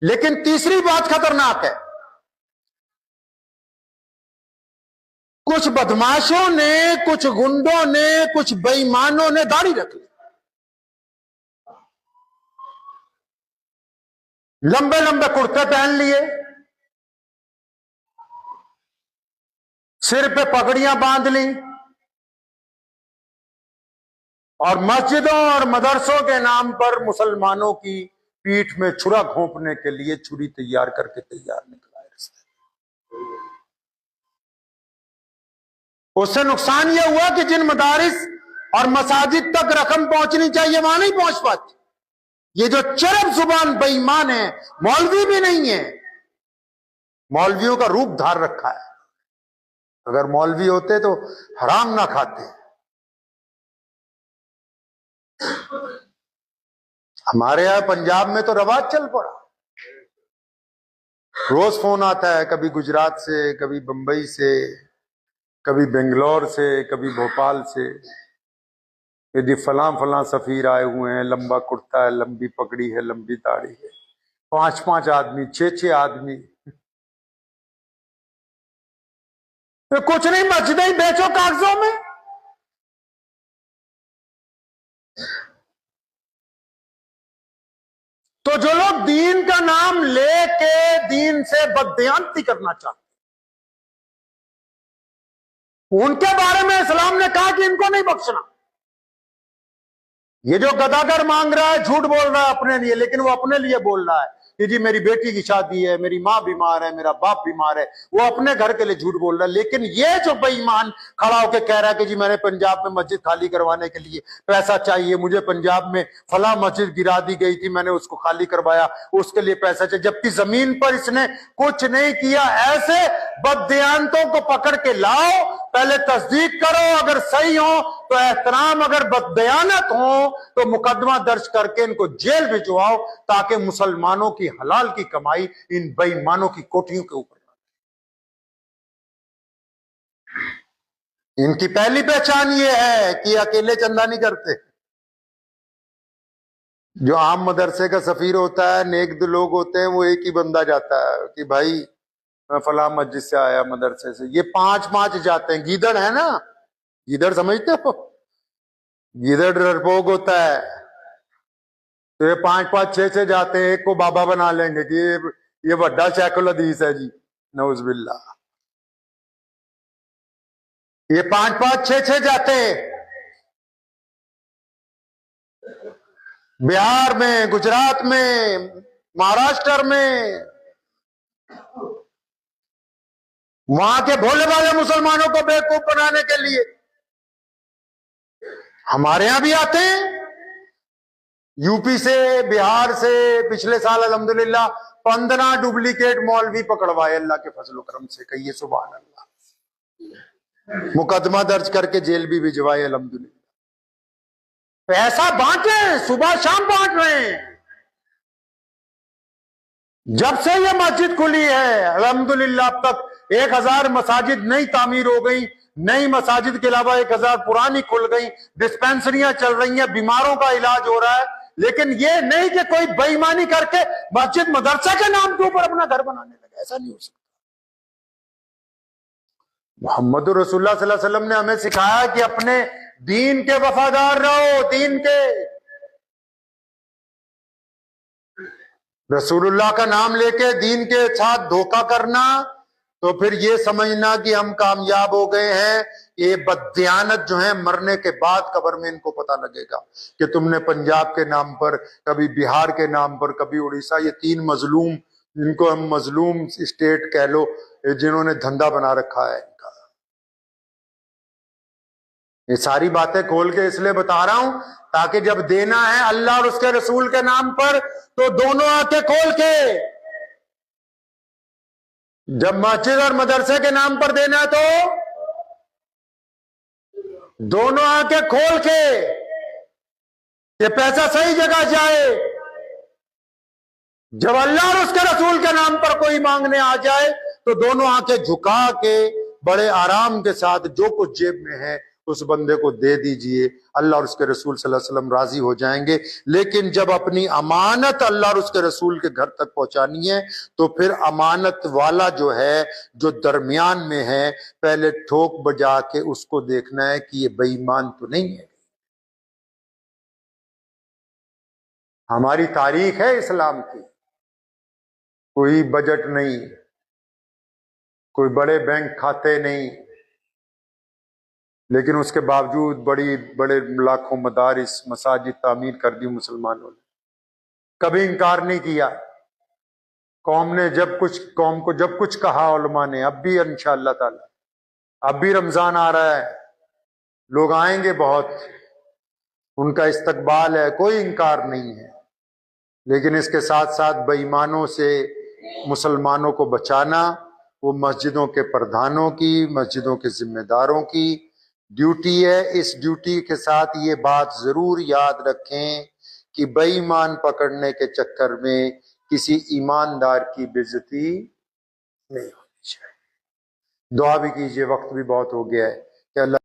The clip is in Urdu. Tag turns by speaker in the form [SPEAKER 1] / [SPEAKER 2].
[SPEAKER 1] لیکن تیسری بات خطرناک ہے، کچھ بدماشوں نے، کچھ گنڈوں نے، کچھ بے ایمانوں نے داڑھی رکھ لی، لمبے لمبے کرتے پہن لیے، سر پہ پگڑیاں باندھ لی، اور مسجدوں اور مدرسوں کے نام پر مسلمانوں کی پیٹھ میں چھرا گھونپنے کے لیے چھری تیار کر کے تیار نکلا ہے رستے۔ اس سے نقصان یہ ہوا کہ جن مدارس اور مساجد تک رقم پہنچنی چاہیے وہاں نہیں پہنچ پاتی۔ یہ جو چرب زبان بے ایمان ہے، مولوی بھی نہیں ہے، مولویوں کا روپ دھار رکھا ہے، اگر مولوی ہوتے تو حرام نہ کھاتے۔ ہمارے یہاں پنجاب میں تو رواج چل پڑا، روز فون آتا ہے، کبھی گجرات سے، کبھی بمبئی سے، کبھی بنگلور سے، کبھی بھوپال سے، یہ جی فلاں فلاں سفیر آئے ہوئے ہیں، لمبا کرتا ہے، لمبی پگڑی ہے، لمبی داڑھی ہے، 5 آدمی، 6 آدمی، کچھ نہیں، مسجدیں ہی بیچو کاغذوں میں۔ تو جو لوگ دین کا نام لے کے دین سے بددیانتی کرنا چاہتے ان کے بارے میں اسلام نے کہا کہ ان کو نہیں بخشنا۔ یہ جو گداگر مانگ رہا ہے، جھوٹ بول رہا ہے اپنے لیے، لیکن وہ اپنے لیے بول رہا ہے کہ جی میری بیٹی کی شادی ہے، میری ماں بیمار ہے، میرا باپ بیمار ہے، وہ اپنے گھر کے لیے جھوٹ بول رہا ہے۔ لیکن یہ جو بے ایمان کھڑا ہو کے کہہ رہا ہے کہ جی میں نے پنجاب میں مسجد خالی کروانے کے لیے پیسہ چاہیے، مجھے پنجاب میں فلاں مسجد گرا دی گئی تھی، میں نے اس کو خالی کروایا، اس کے لیے پیسہ چاہیے، جبکہ زمین پر اس نے کچھ نہیں کیا۔ ایسے بددیانتوں کو پکڑ کے لاؤ، پہلے تصدیق کرو، اگر صحیح ہو تو احترام، اگر بددیانت ہو تو مقدمہ درج کر کے ان کو جیل بھجواؤ، تاکہ مسلمانوں کی حلال کی کمائی ان بے ایمانوں کی کوٹھیوں کے اوپر۔ ان کی پہلی پہچان یہ ہے کہ اکیلے چندہ نہیں کرتے۔ جو عام مدرسے کا سفیر ہوتا ہے، نیک دل لوگ ہوتے ہیں، وہ ایک ہی بندہ جاتا ہے کہ بھائی میں فلاں مسجد سے آیا، مدرسے سے۔ یہ 5 جاتے ہیں، گیدڑ ہے نا، گیدڑ سمجھتے ہو، گیدڑ ڈرپوک ہوتا ہے، تو یہ 5 6 جاتے ہیں، ایک کو بابا بنا لیں گے کہ یہ بڑا شیخ الحدیث ہے جی، نعوذ باللہ۔ یہ 5 6 جاتے ہیں، بہار میں، گجرات میں، مہاراشٹر میں، وہاں کے بھولے بھالے مسلمانوں کو بیوقوف بنانے کے لیے۔ ہمارے ہاں بھی آتے ہیں، یو پی سے، بہار سے، پچھلے سال الحمدللہ 15 ڈپلیکیٹ مولوی پکڑوائے اللہ کے فضل و کرم سے، کہیے سبحان اللہ۔ مقدمہ درج کر کے جیل بھی بھجوائے الحمدللہ۔ پیسہ بانٹے، صبح شام بانٹ رہے ہیں۔ جب سے یہ مسجد کھلی ہے الحمدللہ اب تک 1000 مساجد نئی تعمیر ہو گئی، نئی مساجد کے علاوہ 1000 پرانی کھل گئی، ڈسپینسریاں چل رہی ہیں، بیماروں کا علاج ہو رہا ہے۔ لیکن یہ نہیں کہ کوئی بے ایمانی کر کے مسجد مدرسہ کے نام کے اوپر اپنا گھر بنانے لگے، ایسا نہیں ہو سکتا۔ محمد رسول اللہ صلی اللہ علیہ وسلم نے ہمیں سکھایا کہ اپنے دین کے وفادار رہو، دین کے۔ رسول اللہ کا نام لے کے دین کے ساتھ دھوکہ کرنا تو پھر یہ سمجھنا کہ ہم کامیاب ہو گئے ہیں۔ یہ بددیانت جو ہے مرنے کے بعد قبر میں ان کو پتہ لگے گا کہ تم نے پنجاب کے نام پر، کبھی بہار کے نام پر، کبھی اڑیسہ، یہ 3 مظلوم، جن کو ہم مظلوم اسٹیٹ کہہ لو، جنہوں نے دھندا بنا رکھا ہے ان کا۔ یہ ساری باتیں کھول کے اس لیے بتا رہا ہوں تاکہ جب دینا ہے اللہ اور اس کے رسول کے نام پر تو دونوں آنکھیں کھول کے، جب مسجد اور مدرسے کے نام پر دینا ہے تو دونوں آنکھیں کھول کے کہ پیسہ صحیح جگہ جائے۔ جب اللہ اور اس کے رسول کے نام پر کوئی مانگنے آ جائے تو دونوں آنکھیں جھکا کے بڑے آرام کے ساتھ جو کچھ جیب میں ہے اس بندے کو دے دیجئے، اللہ اور اس کے رسول صلی اللہ علیہ وسلم راضی ہو جائیں گے۔ لیکن جب اپنی امانت اللہ اور اس کے رسول کے گھر تک پہنچانی ہے تو پھر امانت والا جو ہے، جو درمیان میں ہے، پہلے ٹھوک بجا کے اس کو دیکھنا ہے کہ یہ بے ایمان تو نہیں ہے۔ ہماری تاریخ ہے اسلام کی، کوئی بجٹ نہیں، کوئی بڑے بینک کھاتے نہیں، لیکن اس کے باوجود بڑے لاکھوں مدارس مساجد تعمیر کر دی مسلمانوں نے، کبھی انکار نہیں کیا۔ قوم کو جب کچھ کہا علماء نے، اب بھی انشاءاللہ تعالی اب بھی رمضان آ رہا ہے، لوگ آئیں گے بہت، ان کا استقبال ہے، کوئی انکار نہیں ہے، لیکن اس کے ساتھ ساتھ بے ایمانوں سے مسلمانوں کو بچانا وہ مسجدوں کے پردھانوں کی، مسجدوں کے ذمہ داروں کی ڈیوٹی ہے۔ اس ڈیوٹی کے ساتھ یہ بات ضرور یاد رکھیں کہ بے ایمان پکڑنے کے چکر میں کسی ایماندار کی بے عزتی نہیں ہونی چاہیے۔ دعا بھی کیجئے، وقت بھی بہت ہو گیا ہے کہ اللہ